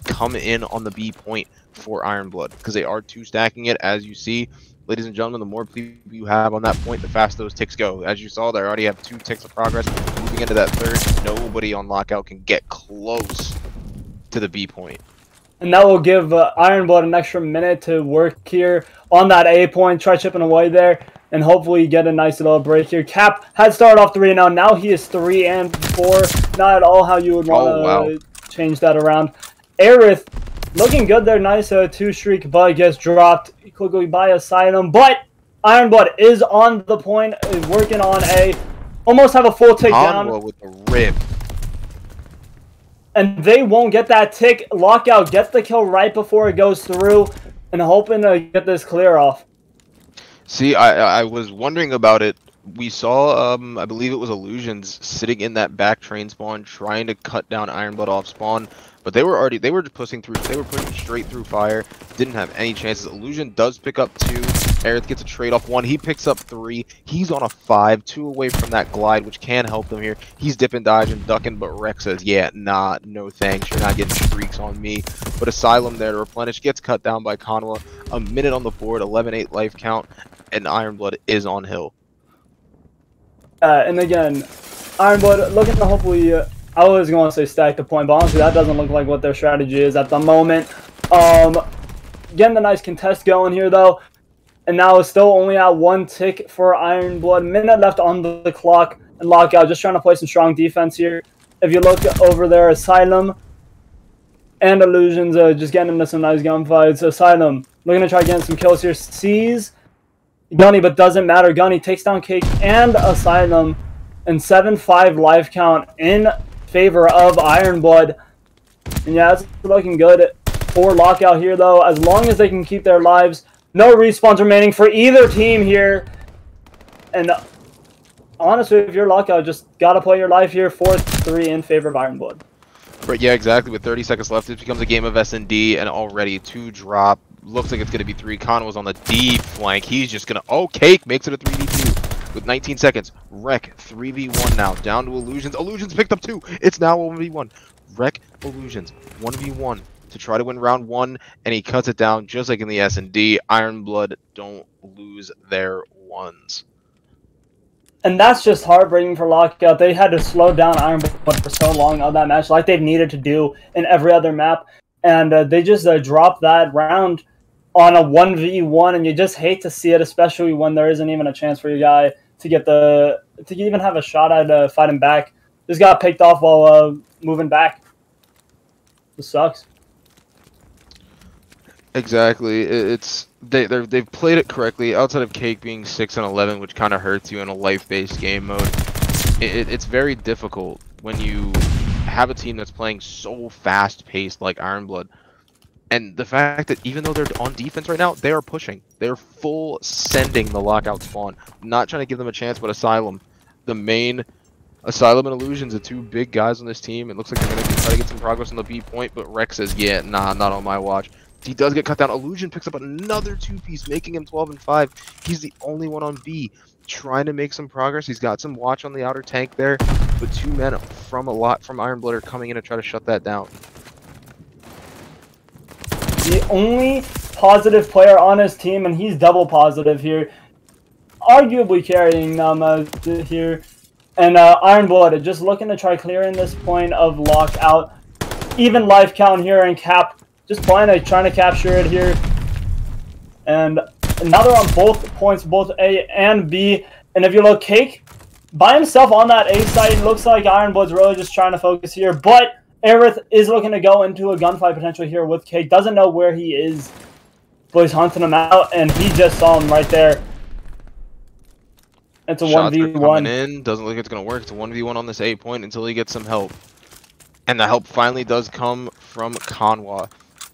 come in on the B point for Ironblood. Because they are 2 stacking it, as you see. Ladies and gentlemen, the more people you have on that point, the faster those ticks go. As you saw, they already have 2 ticks of progress. Moving into that third, nobody on Lockout can get close to the B point. And that will give Ironblood an extra minute to work here on that A point, try chipping away there, and hopefully get a nice little break here. Cap had started off 3-0. Now he is 3-4. Not at all how you would want to change that around. Aerith looking good there. Nice 2-streak, but gets dropped quickly by Asylum. But Ironblood is on the point, is working on A. Almost have a full tick down. With the rip. And they won't get that tick. Lockout gets the kill right before it goes through, and hoping to get this clear off. See, I was wondering about it. We saw, I believe it was Illusions sitting in that back train spawn, trying to cut down Ironblood off spawn. But they were just pushing through. They were pushing straight through fire. Didn't have any chances. Illusion does pick up 2. Aerith gets a trade off 1. He picks up 3. He's on a 5, 2 away from that glide, which can help them here. He's dipping, dodging, ducking, but Rex says, yeah, nah, no thanks. You're not getting streaks on me. But Asylum there to replenish, gets cut down by Conwa. A minute on the board, 11-8 life count, and Ironblood is on hill. And again, Ironblood looking to hopefully, I was going to say stack the point, but honestly that doesn't look like what their strategy is at the moment. Getting the nice contest going here though, and now it's still only at 1 tick for Ironblood. Minute left on the clock, and Lockout just trying to play some strong defense here. If you look over there, Asylum and Illusions just getting into some nice gunfights. Asylum looking to try getting some kills here. Sees Gunny, but doesn't matter. Gunny takes down Cake and Asylum, and 7-5 life count in favor of Ironblood. And yeah, it's looking good for Lockout here, though. As long as they can keep their lives, no respawns remaining for either team here. And honestly, if you're Lockout, just gotta play your life here. 4-3 in favor of Ironblood. But yeah, exactly. With 30 seconds left, it becomes a game of S&D, and already 2 drop. Looks like it's going to be 3. Con was on the D flank. He's just going to... Oh, Cake makes it a 3v2 with 19 seconds. Wreck 3v1 now. Down to Illusions. Illusions picked up 2. It's now 1v1. Wreck Illusions 1v1 to try to win round 1, and he cuts it down just like in the S&D. Ironblood don't lose their ones. And that's just heartbreaking for Lockout. They had to slow down Ironblood for so long on that match, like they've needed to do in every other map. And they just dropped that round on a 1v1, and you just hate to see it, especially when there isn't even a chance for your guy to get to even have a shot at fighting back. Just got picked off while moving back. This sucks. Exactly. They've played it correctly outside of Cake being 6-11, which kind of hurts you in a life-based game mode. It's very difficult when you have a team that's playing so fast-paced like Ironblood, and the fact that even though they're on defense right now, they are pushing. They're full sending the Lockout spawn, not trying to give them a chance. But Asylum, the main Asylum and Illusions, the 2 big guys on this team. It looks like they're going to try to get some progress on the B point, but Rex says, yeah, nah, not on my watch. He does get cut down. Illusion picks up another 2-piece, making him 12-5. He's the only one on B, trying to make some progress. He's got some watch on the outer tank there, but 2 men from Ironblood are coming in to try to shut that down. The only positive player on his team, and he's double positive here, arguably carrying them here. And Ironblood just looking to try clearing this point of Lockout. Even life count here and Cap just trying to capture it here. And another on both points, both A and B. And if you look, Cake by himself on that A side, looks like Ironblood's really just trying to focus here. But Aerith is looking to go into a gunfight potentially here with Cake. Doesn't know where he is, but he's hunting him out, and he just saw him right there. It's a Shots 1v1. are coming in. Doesn't look like it's going to work. It's a 1v1 on this A point until he gets some help. And the help finally does come from Conwa.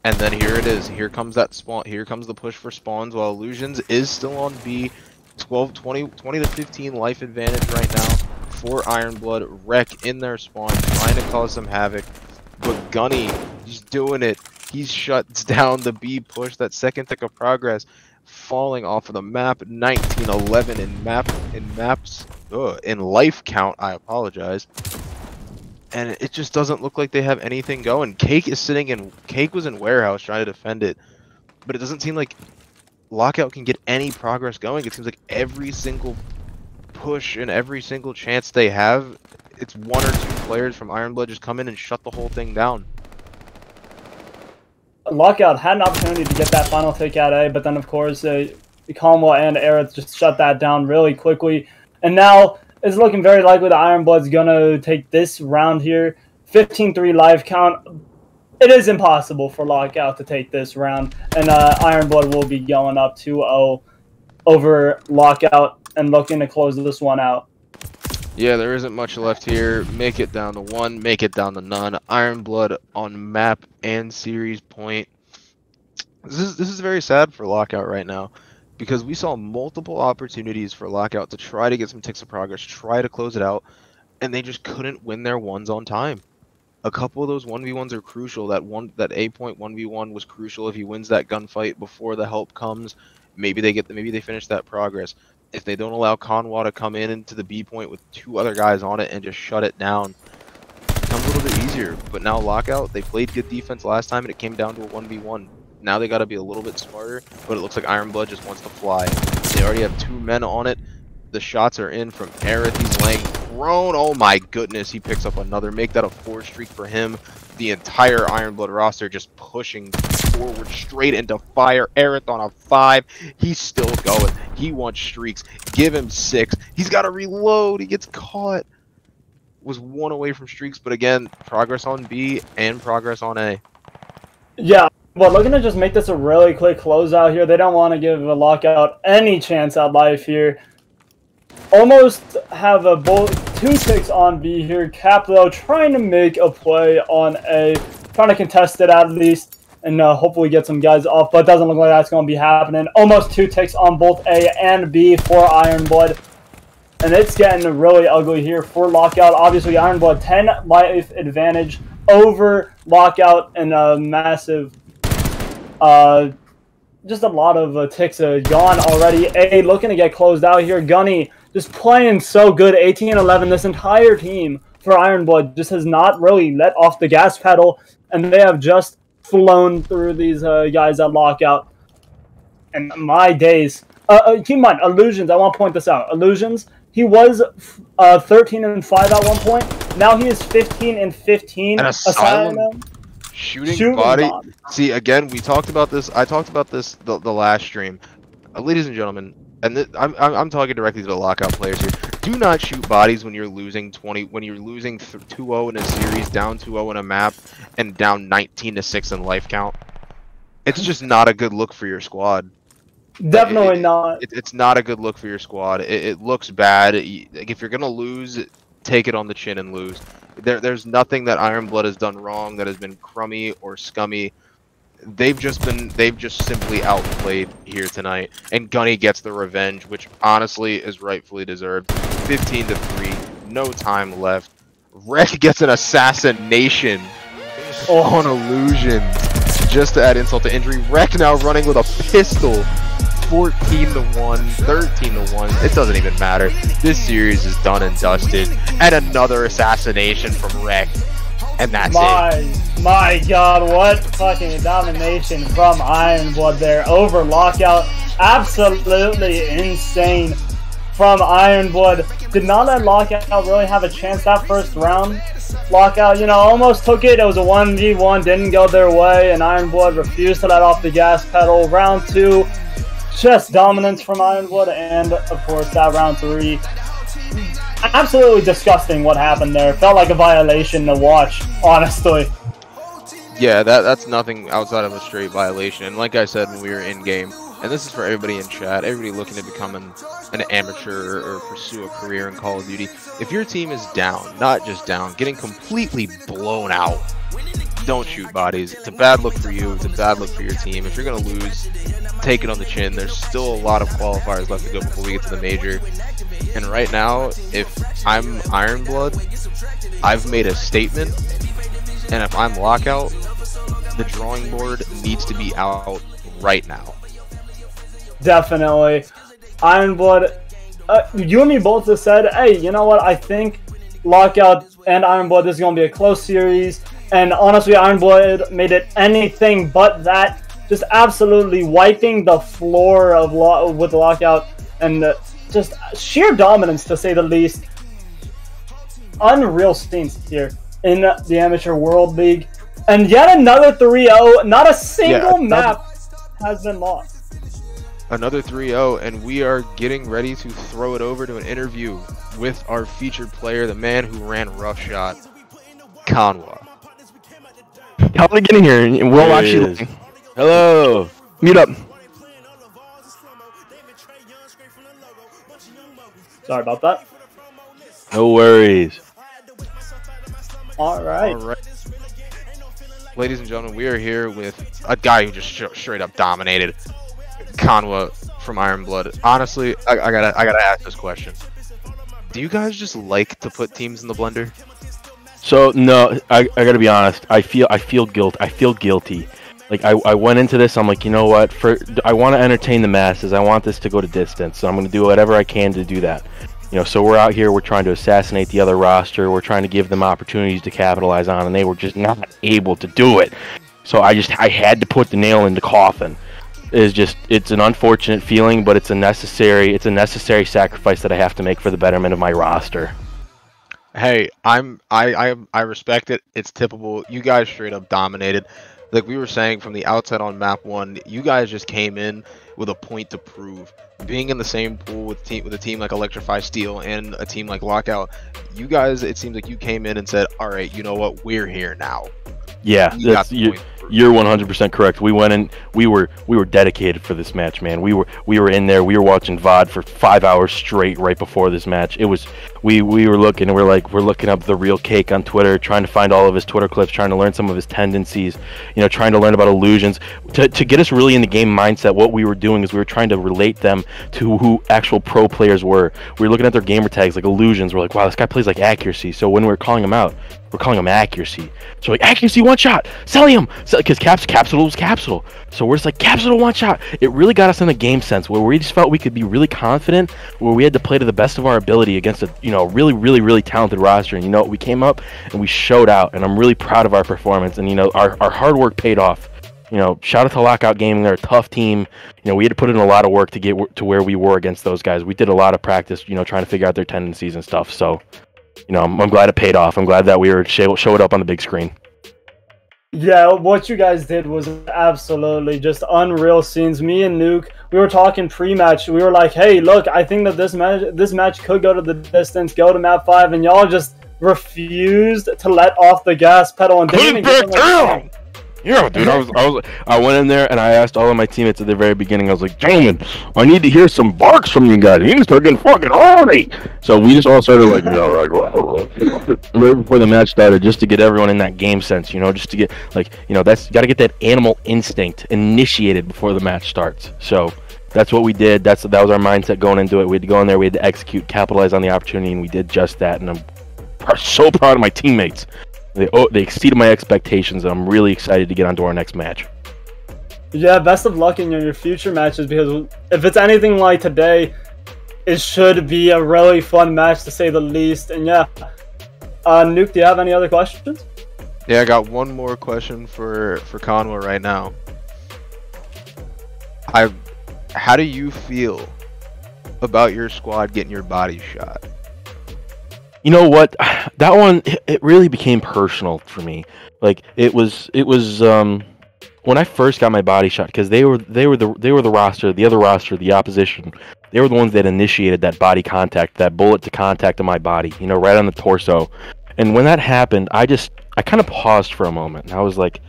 And then here it is. Here comes that spawn. Here comes the push for spawns, while Illusions is still on B. 20 to 15 life advantage right now for Ironblood. Wreck in their spawn, trying to cause some havoc. But Gunny, he's doing it. He shuts down the B push. That second tick of progress, falling off of the map. 19-11 in life count. I apologize. And it just doesn't look like they have anything going. Cake was in warehouse trying to defend it, but it doesn't seem like Lockout can get any progress going. It seems like every single push and every single chance they have, it's 1 or 2 players from Ironblood just come in and shut the whole thing down. Lockout had an opportunity to get that final take at A, but then of course Conwa and Aerith just shut that down really quickly. And now it's looking very likely that Ironblood's gonna take this round here. 15-3 live count. It is impossible for Lockout to take this round, and Ironblood will be going up 2-0 over Lockout and looking to close this one out. Yeah, there isn't much left here. Make it down to 1, make it down to none. Ironblood on map and series point. This is very sad for Lockout right now, because we saw multiple opportunities for Lockout to try to get some ticks of progress, try to close it out, and they just couldn't win their ones on time. A couple of those 1v1s are crucial. That A point 1v1 was crucial. If he wins that gunfight before the help comes, maybe they finish that progress. If they don't allow Conwa to come in into the B point with 2 other guys on it and just shut it down, it becomes a little bit easier. But now Lockout, they played good defense last time and it came down to a 1v1. Now they got to be a little bit smarter, but it looks like Ironblood just wants to fly. They already have 2 men on it. The shots are in from Aerith. He's laying prone. Oh my goodness, he picks up another. Make that a 4 streak for him. The entire Ironblood roster just pushing forward straight into fire. Aerith on a 5. He's still going. He wants streaks. Give him 6. He's got to reload. He gets caught. Was 1 away from streaks, but again, progress on B and progress on A. Yeah. Well, looking to just make this a really quick closeout here. They don't want to give a Lockout any chance at life here. Almost have both 2 ticks on B here. Cap, though, trying to make a play on A. Trying to contest it at least. And hopefully get some guys off. But it doesn't look like that's going to be happening. Almost 2 ticks on both A and B for Ironblood. And it's getting really ugly here for Lockout. Obviously, Ironblood 10 life advantage over Lockout. And a massive... just a lot of ticks gone already. A looking to get closed out here. Gunny just playing so good. 18-11. This entire team for Ironblood just has not really let off the gas pedal. And they have just flown through these guys at Lockout. And my days. Keep in mind, Illusions, I want to point this out. Illusions, he was 13-5 at one point. Now he is 15-15. And Asylum shooting body. Bomb. See, again, we talked about this. I talked about this the last stream. Ladies and gentlemen, and I'm talking directly to the Lockout players here. Do not shoot bodies when you're losing 2-0 in a series, down 2-0 in a map, and down 19-6 in life count. It's just not a good look for your squad. Definitely not. It's not a good look for your squad. It looks bad. Like, if you're gonna lose, take it on the chin and lose. There's nothing that Ironblood has done wrong that has been crummy or scummy. They've just simply outplayed here tonight, and Gunny gets the revenge, which honestly is rightfully deserved. 15-3, no time left. Wreck gets an assassination on Illusion, just to add insult to injury. Wreck now running with a pistol. 14-1, 13-1. It doesn't even matter. This series is done and dusted, and another assassination from Wreck. And that's it. My god, what fucking domination from Ironblood there over Lockout. Absolutely insane from Ironblood. Did not let Lockout really have a chance that first round. Lockout, you know, almost took it. It was a 1v1, didn't go their way, and Ironblood refused to let off the gas pedal. Round 2, just dominance from Ironblood, and of course that round 3. Absolutely disgusting what happened there. Felt like a violation to watch, honestly. Yeah, that's nothing outside of a straight violation. And like I said when we were in game, and this is for everybody in chat, everybody looking to become an amateur or pursue a career in Call of Duty, if your team is down, not just down, getting completely blown out, don't shoot bodies. It's a bad look for you. It's a bad look for your team. If you're going to lose, take it on the chin. There's still a lot of qualifiers left to go before we get to the major. And right now, if I'm Ironblood, I've made a statement. And if I'm Lockout, the drawing board needs to be out right now. Definitely. Ironblood, you and me both have said, hey, you know what? I think Lockout and Ironblood, this is going to be a close series. And honestly, Ironblood made it anything but that. Just absolutely wiping the floor of with Lockout. And just sheer dominance, to say the least. Unreal scenes here in the Amateur World League. And yet another 3-0. Not a single map has been lost. Another 3-0, and we are getting ready to throw it over to an interview with our featured player, the man who ran roughshot, Kanwa. How are we getting here? We'll actually. Hello. Mute up. Sorry about that. No worries. All right. Ladies and gentlemen, we are here with a guy who just straight up dominated, Kanwa from Ironblood. Honestly, I gotta ask this question. Do you guys just like to put teams in the blender? So no, I gotta be honest. I feel guilty. Like I went into this. I'm like, you know what? I want to entertain the masses. I want this to go to distance. So I'm gonna do whatever I can to do that. You know, so we're out here. We're trying to assassinate the other roster. We're trying to give them opportunities to capitalize on, and they were just not able to do it. So I had to put the nail in the coffin. It's an unfortunate feeling, but it's a necessary sacrifice that I have to make for the betterment of my roster. Hey, I respect it. It's typical. You guys straight up dominated. Like we were saying from the outset on map 1, you guys just came in with a point to prove. Being in the same pool with a team like Electrify Steel and a team like Lockout, you guys, it seems like you came in and said, all right, you know what, we're here now. Yeah, you're 100% correct. We went in, we were dedicated for this match, man. We were in there. We were watching VOD for 5 hours straight right before this match. we were looking, and we're looking up the real Cake on Twitter, trying to find all of his Twitter clips, trying to learn some of his tendencies, trying to learn about illusions, to get us really in the game mindset. What we were doing is we were trying to relate them to who actual pro players were. We were looking at their gamer tags like illusions. We're like, wow, this guy plays like accuracy. So when we're calling him out, we're calling him accuracy. So like, accuracy one shot, selling him, because Capsule was Capsule. So we're just like, Capsule one shot. It really got us in the game sense where we just felt we could be really confident, where we had to play to the best of our ability against a really, really, really talented roster. And we came up and we showed out, and I'm really proud of our performance. And our hard work paid off. Shout out to Lockout Gaming. They're a tough team. We had to put in a lot of work to get to where we were against those guys. We did a lot of practice, trying to figure out their tendencies and stuff. So, I'm glad it paid off. I'm glad that we were showed up on the big screen. Yeah, what you guys did was absolutely just unreal scenes. Me and Nuke, we were talking pre-match. We were like, hey, look, I think that this match could go to the distance, go to map 5, and y'all just refused to let off the gas pedal and didn't even get them. Yeah, dude, I went in there and I asked all of my teammates at the very beginning. I was like, gentlemen, I need to hear some barks from you guys. You need to start getting fucking horny. So we just all started like, right before the match started, just to get everyone in that game sense, just to get that's got to get that animal instinct initiated before the match starts. So that's what we did. That was our mindset going into it. We had to go in there, we had to execute, capitalize on the opportunity, and we did just that. And I'm so proud of my teammates. They exceeded my expectations, and I'm really excited to get on to our next match. Yeah, best of luck in your future matches, because if it's anything like today, it should be a really fun match to say the least. And yeah, Nuke, do you have any other questions? Yeah, I got one more question for Conwa right now. How do you feel about your squad getting your body shot? You know what? That one, it really became personal for me. Like it was when I first got my body shot, because they were the roster, the other roster, the opposition. They were the ones that initiated that body contact, that bullet to contact of my body, right on the torso. And when that happened, I kind of paused for a moment, and I was like,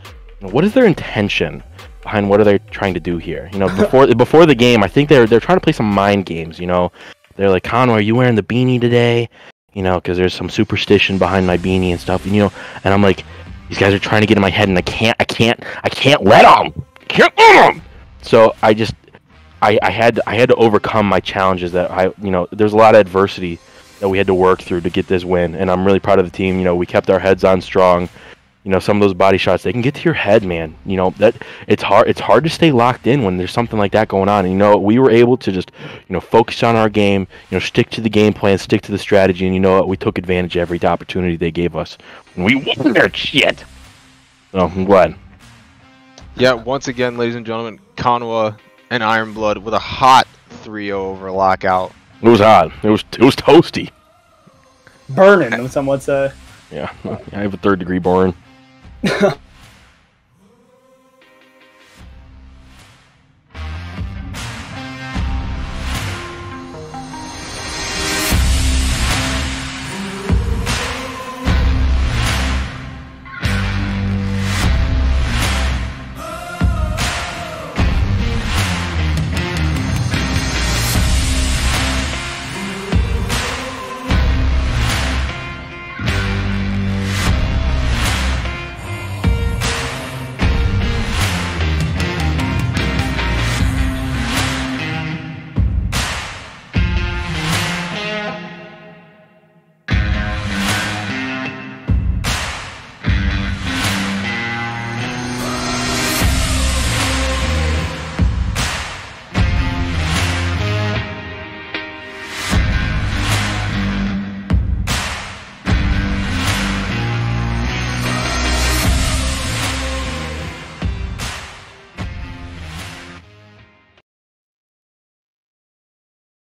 what is their intention behind what are they trying to do here? Before the game, I think they're trying to play some mind games. They're like, Conway, are you wearing the beanie today? Because there's some superstition behind my beanie and stuff, and I'm like, these guys are trying to get in my head, and I can't let them. So I had to overcome my challenges that there's a lot of adversity that we had to work through to get this win, and I'm really proud of the team. We kept our heads on strong. Some of those body shots, they can get to your head, man. That it's hard to stay locked in when there's something like that going on. And we were able to just, focus on our game, stick to the game plan, stick to the strategy, and we took advantage of every opportunity they gave us. We won their shit. So I'm glad. Yeah, once again, ladies and gentlemen, Conwa and Ironblood with a hot 3-0 over Lockout. It was hot. It was toasty. Burning, some would say. Yeah, I have a 3rd-degree burn.